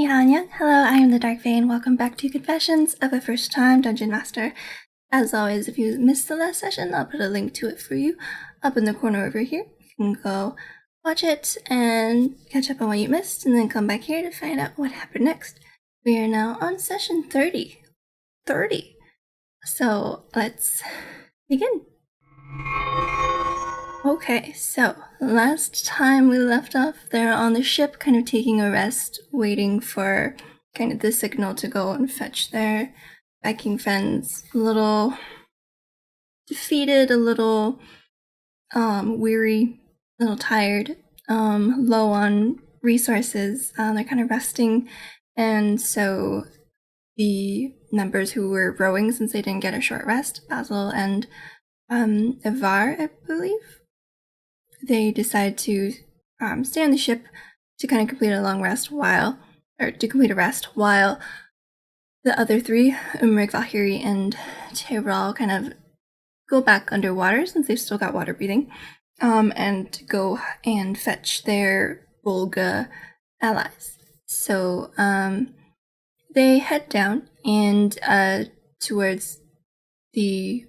Hello, I am the Dark Fae, and welcome back to Confessions of a First-Time Dungeon Master. As always, if you missed the last session, I'll put a link to it for you up in the corner over here. You can go watch it and catch up on what you missed, and then come back here to find out what happened next. We are now on session 30. So let's begin. Okay, so last time we left off, they're on the ship kind of taking a rest, waiting for kind of the signal to go and fetch their Viking friends. A little defeated, a little weary, a little tired, low on resources. They're kind of resting, and so the members who were rowing, since they didn't get a short rest, Basil and Ivar, I believe, they decide to stay on the ship to kind of complete a rest while the other three, Umrik, Valkyrie, and Tyrell, kind of go back underwater since they've still got water breathing, and go and fetch their Volga allies. So they head down and towards the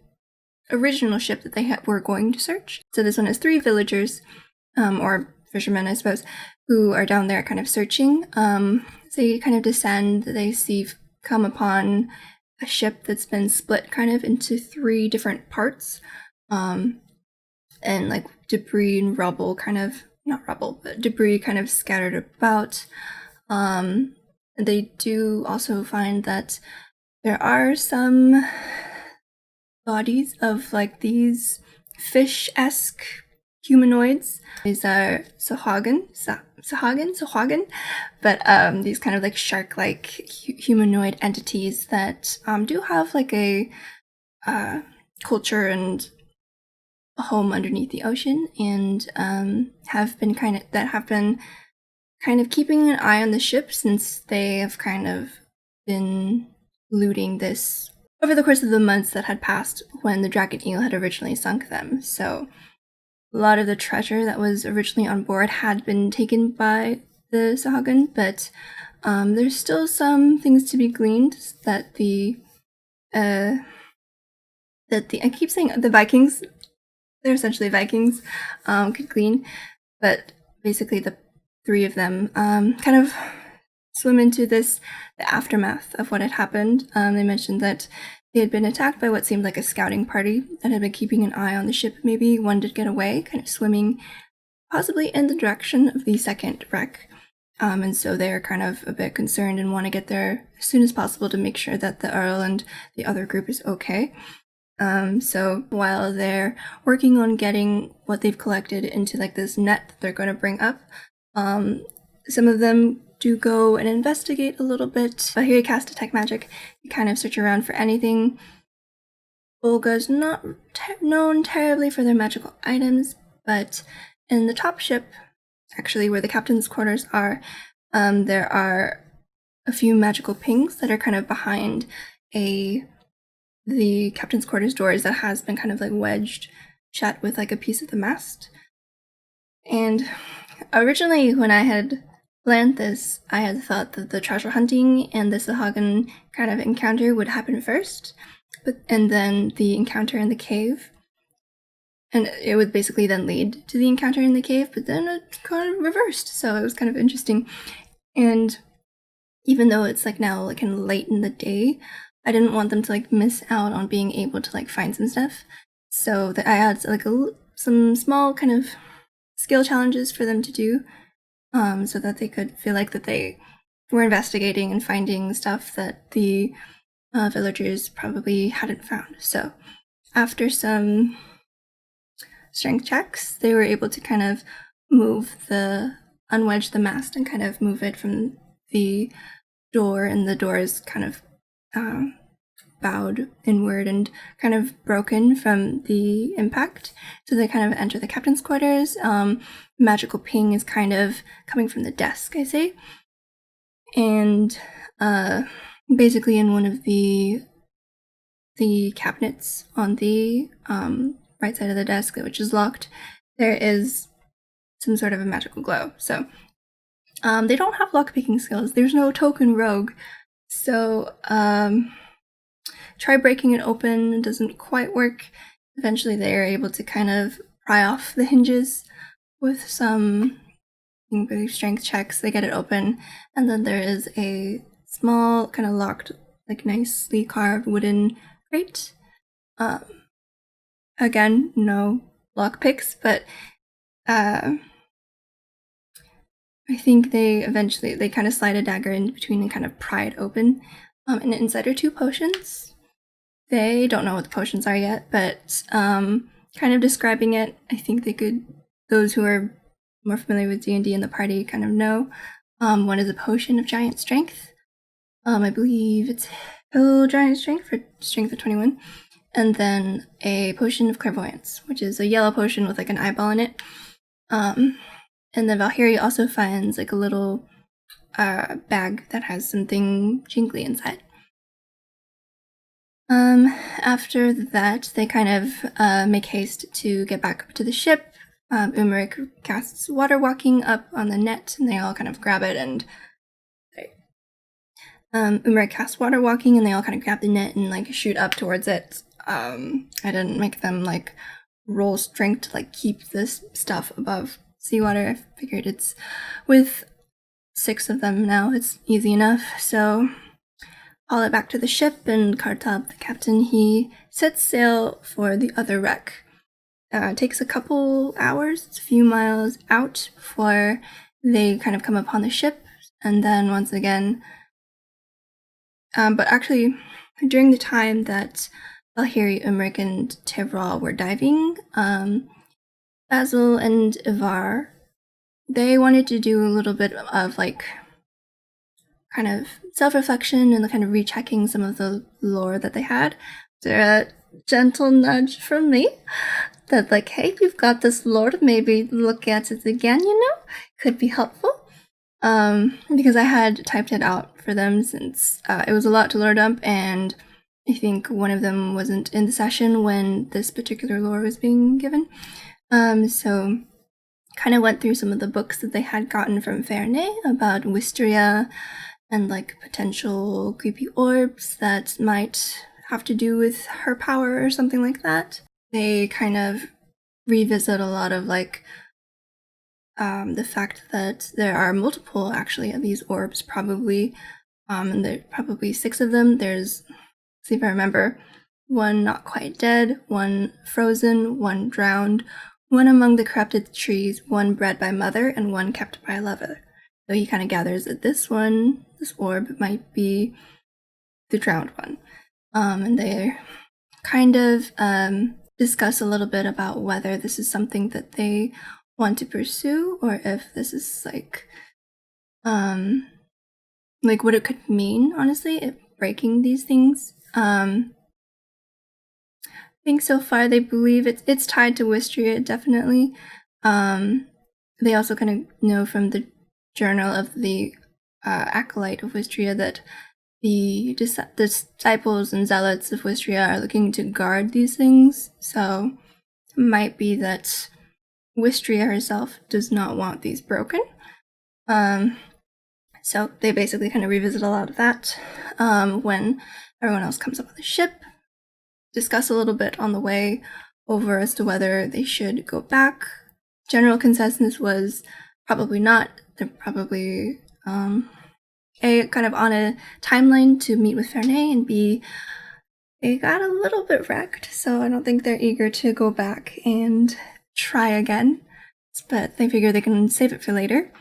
original ship that they were going to search. So this one has three villagers, or fishermen, I suppose, who are down there kind of searching. They kind of descend, they come upon a ship that's been split kind of into three different parts, and like debris and rubble debris kind of scattered about. They do also find that there are some bodies of like these fish-esque humanoids. These are Sahagin, but these kind of like shark-like humanoid entities that do have like a culture and a home underneath the ocean, and have been kind of keeping an eye on the ship since they have kind of been looting this over the course of the months that had passed when the Dragon Eel had originally sunk them. So a lot of the treasure that was originally on board had been taken by the Sahagin, but there's still some things to be gleaned that I keep saying the Vikings, they're essentially Vikings, could glean, but basically the three of them kind of swim into the aftermath of what had happened. They mentioned that they had been attacked by what seemed like a scouting party that had been keeping an eye on the ship. Maybe one did get away, kind of swimming possibly in the direction of the second wreck. And so they're kind of a bit concerned and want to get there as soon as possible to make sure that the Earl and the other group is okay. So while they're working on getting what they've collected into like this net that they're going to bring up, some of them do go and investigate a little bit. But here you cast Detect Magic. You kind of search around for anything. Volga's not known terribly for their magical items, but in the top ship, actually where the captain's quarters are, there are a few magical pings that are kind of behind the captain's quarters doors that has been kind of like wedged shut with like a piece of the mast. And originally when I had planned this, I had thought that the treasure hunting and the Sahagin kind of encounter would happen first, and then the encounter in the cave, and it would basically then lead to the encounter in the cave, but then it kind of reversed, so it was kind of interesting. And even though it's like now like kind of late in the day, I didn't want them to like miss out on being able to like find some stuff, so that I had like some small kind of skill challenges for them to do, so that they could feel like that they were investigating and finding stuff that the villagers probably hadn't found. So after some strength checks, they were able to kind of unwedge the mast and kind of move it from the door, and the door is kind of bowed inward and kind of broken from the impact. So they kind of enter the captain's quarters. Magical ping is kind of coming from the desk, I say. And basically in one of the cabinets on the right side of the desk, which is locked, there is some sort of a magical glow. So They don't have lockpicking skills. There's no token rogue. So, try breaking it open. It doesn't quite work. Eventually, they're able to kind of pry off the hinges with some strength checks. They get it open, and then there is a small, kind of locked, like nicely carved wooden crate. Again, no lockpicks, but I think they kind of slide a dagger in between and kind of pry it open. And inside are 2 potions. They don't know what the potions are yet, but kind of describing it, I think those who are more familiar with D&D in the party kind of know. One is a potion of giant strength. I believe it's giant strength for strength of 21. And then a potion of clairvoyance, which is a yellow potion with like an eyeball in it. And then Valkyrie also finds like a little bag that has something jingly inside. After that, they kind of make haste to get back up to the ship. Umeric casts water walking up on the net, and they all kind of grab it and Umeric casts water walking, and they all kind of grab the net and like shoot up towards it. I didn't make them like roll strength to like keep this stuff above seawater. I figured it's with 6 of them now, it's easy enough. So haul it back to the ship, and Kartab, the captain, he sets sail for the other wreck. It takes a couple hours, it's a few miles out before they kind of come upon the ship, and then once again, but actually, during the time that Valkyrie, Umeric, and Tevral were diving, Basil and Ivar, they wanted to do a little bit of like kind of self-reflection and kind of rechecking some of the lore that they had. So a gentle nudge from me that like, hey, we've got this lore, maybe look at it again, could be helpful. Because I had typed it out for them since it was a lot to lore dump, and I think one of them wasn't in the session when this particular lore was being given. So kind of went through some of the books that they had gotten from Ferney about Wistria and like potential creepy orbs that might have to do with her power or something like that. They kind of revisit a lot of like the fact that there are multiple actually of these orbs, probably, and there are probably 6 of them. There's, see if I remember, 1 not quite dead, 1 frozen, 1 drowned, 1 among the corrupted trees, 1 bred by mother, and 1 kept by a lover. So he kind of gathers that this orb might be the drowned one. And they kind of discuss a little bit about whether this is something that they want to pursue, or if this is like what it could mean, honestly, if breaking these things. I think so far they believe it's tied to Wistria, definitely. They also kind of know from the journal of the acolyte of Wistria that the disciples and zealots of Wistria are looking to guard these things, so it might be that Wistria herself does not want these broken. So they basically kind of revisit a lot of that when everyone else comes up on the ship, discuss a little bit on the way over as to whether they should go back. General consensus was probably not. They're probably A, kind of on a timeline to meet with Ferney, and B, they got a little bit wrecked, so I don't think they're eager to go back and try again, but they figure they can save it for later,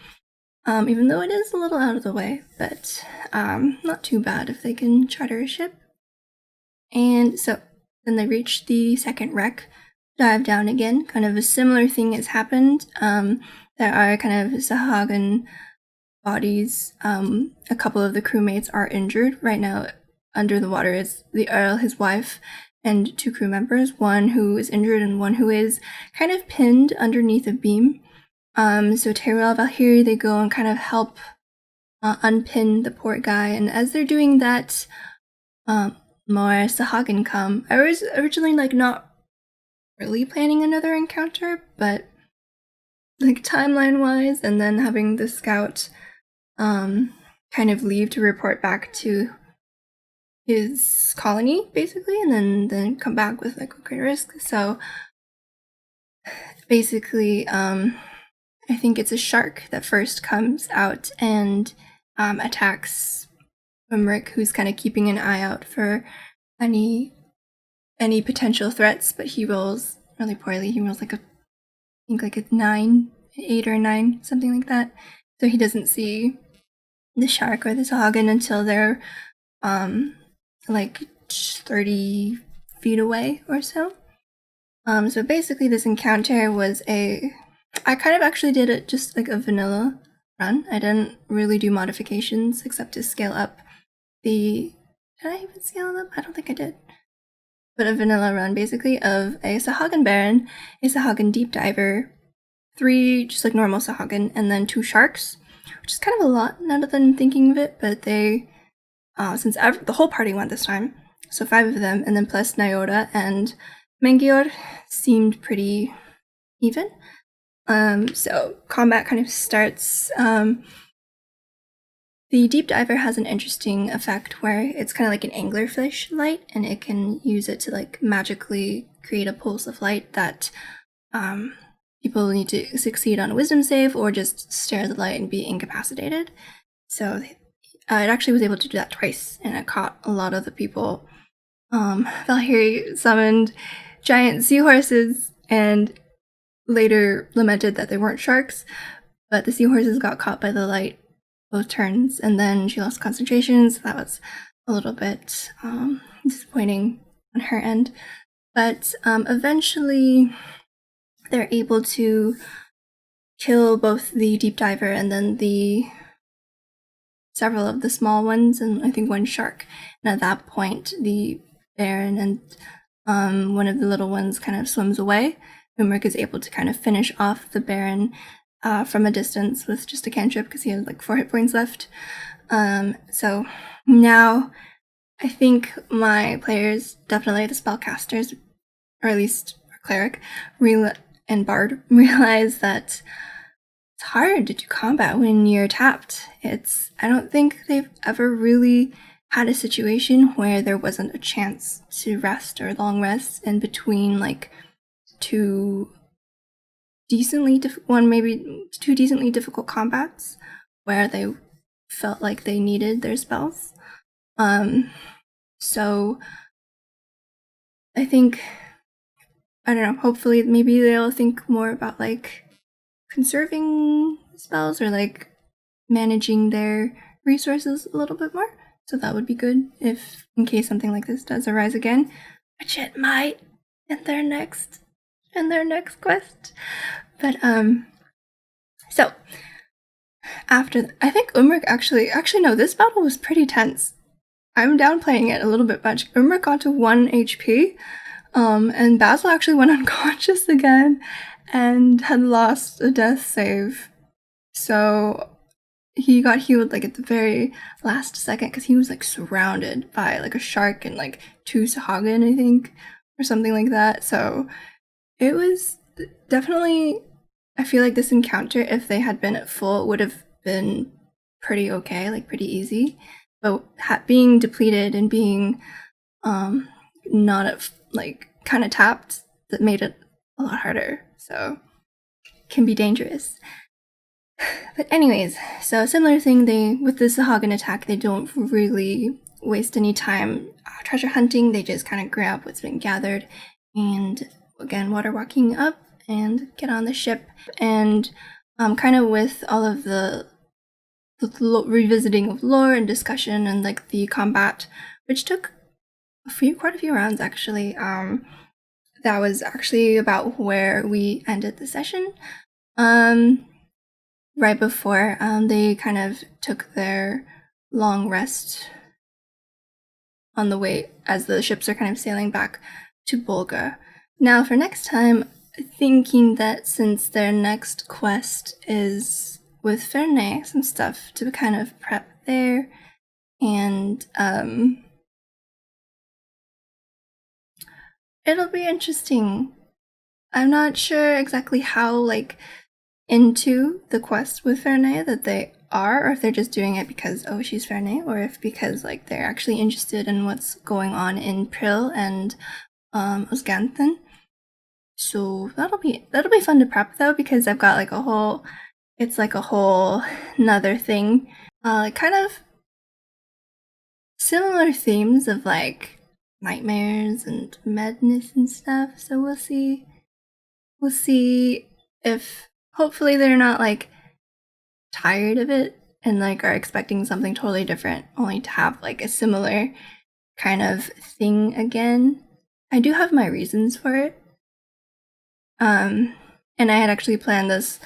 even though it is a little out of the way, but not too bad if they can charter a ship. And so then they reach the second wreck, dive down again, kind of a similar thing has happened. There are kind of Sahagan bodies. A couple of the crewmates are injured right now. Under the water is the Earl, his wife, and 2 crew members, one who is injured and one who is kind of pinned underneath a beam. So Tyrell, Valkyrie, they go and kind of help unpin the poor guy, and as they're doing that, more Sahagan come. I was originally not really planning another encounter, but timeline-wise, and then having the scout kind of leave to report back to his colony, basically, and then come back with like a great risk. So basically, I think it's a shark that first comes out and attacks Umric, who's kind of keeping an eye out for any potential threats, but he rolls really poorly. He rolls like I think like a 9, 8 or 9, something like that. So he doesn't see the shark or the Sahagin until they're like 30 feet away or so. So basically this encounter was I kind of actually did it just like a vanilla run. I didn't really do modifications except to scale up did I even scale it up? I don't think I did. But a vanilla run basically of a Sahagin Baron, a Sahagin Deep Diver, 3 just like normal Sahagin, and then 2 sharks, which is kind of a lot now that I'm thinking of it, but they, since the whole party went this time, so 5 of them, and then plus Nyota and Mengior seemed pretty even. So combat kind of starts. The Deep Diver has an interesting effect where it's kind of like an anglerfish light, and it can use it to like magically create a pulse of light that people need to succeed on a wisdom save or just stare at the light and be incapacitated. So it actually was able to do that twice, and it caught a lot of the people. Valkyrie summoned giant seahorses and later lamented that they weren't sharks, but the seahorses got caught by the light both turns, and then she lost concentration, so that was a little bit disappointing on her end. But eventually they're able to kill both the Deep Diver and then several of the small ones, and I think 1 shark. And at that point, the Baron and one of the little ones kind of swims away. Umric is able to kind of finish off the Baron from a distance with just a cantrip because he had like 4 hit points left. So now I think my players, definitely the spellcasters, or at least cleric, and bard, realize that it's hard to do combat when you're tapped. I don't think they've ever really had a situation where there wasn't a chance to rest or long rest in between like 2 decently difficult combats where they felt like they needed their spells. So I think, I don't know, hopefully maybe they'll think more about like conserving spells or like managing their resources a little bit more. So that would be good if, in case something like this does arise again, which it might in their next quest. But so after I think Umric actually no, this battle was pretty tense. I'm downplaying it a little bit much. Umric got to 1 HP, and Basil actually went unconscious again and had lost a death save. So he got healed like at the very last second because he was like surrounded by like a shark and like 2 Sahagin, I think, or something like that. So it was definitely, I feel like this encounter, if they had been at full, would have been pretty okay, like pretty easy. But being depleted and being not at, like kind of tapped, that made it a lot harder. So it can be dangerous. But anyways, so a similar thing, with the Sahagin attack, they don't really waste any time treasure hunting. They just kind of grab what's been gathered and again water walking up and get on the ship. And kind of with all of the revisiting of lore and discussion and like the combat, which took quite a few rounds actually, that was actually about where we ended the session. Right before they kind of took their long rest on the way as the ships are kind of sailing back to Bolga. Now for next time, thinking that since their next quest is with Ferney, some stuff to kind of prep there, and it'll be interesting. I'm not sure exactly how like into the quest with Ferney that they are, or if they're just doing it because, oh, she's Ferne, or if because like they're actually interested in what's going on in Prill and Osganthan. So that'll be fun to prep though, because I've got like a whole another thing, like kind of similar themes of like nightmares and madness and stuff. So we'll see if hopefully they're not like tired of it and like are expecting something totally different, only to have like a similar kind of thing again. I do have my reasons for it. And I had actually planned this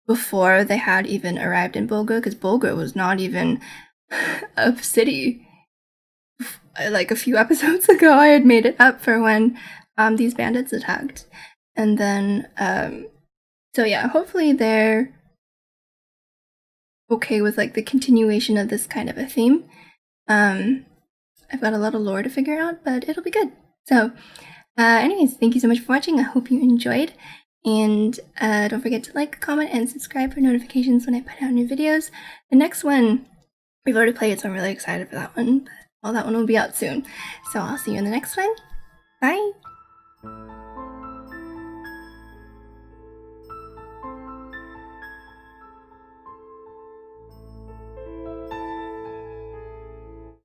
before they had even arrived in Bulgur, because Bulgur was not even a city. Like a few episodes ago, I had made it up for when these bandits attacked. And then, so yeah, hopefully they're okay with like the continuation of this kind of a theme. I've got a lot of lore to figure out, but it'll be good. So, anyways, thank you so much for watching. I hope you enjoyed. And don't forget to like, comment, and subscribe for notifications when I put out new videos. The next one, we've already played, so I'm really excited for that one. But, well, that one will be out soon. So I'll see you in the next one. Bye!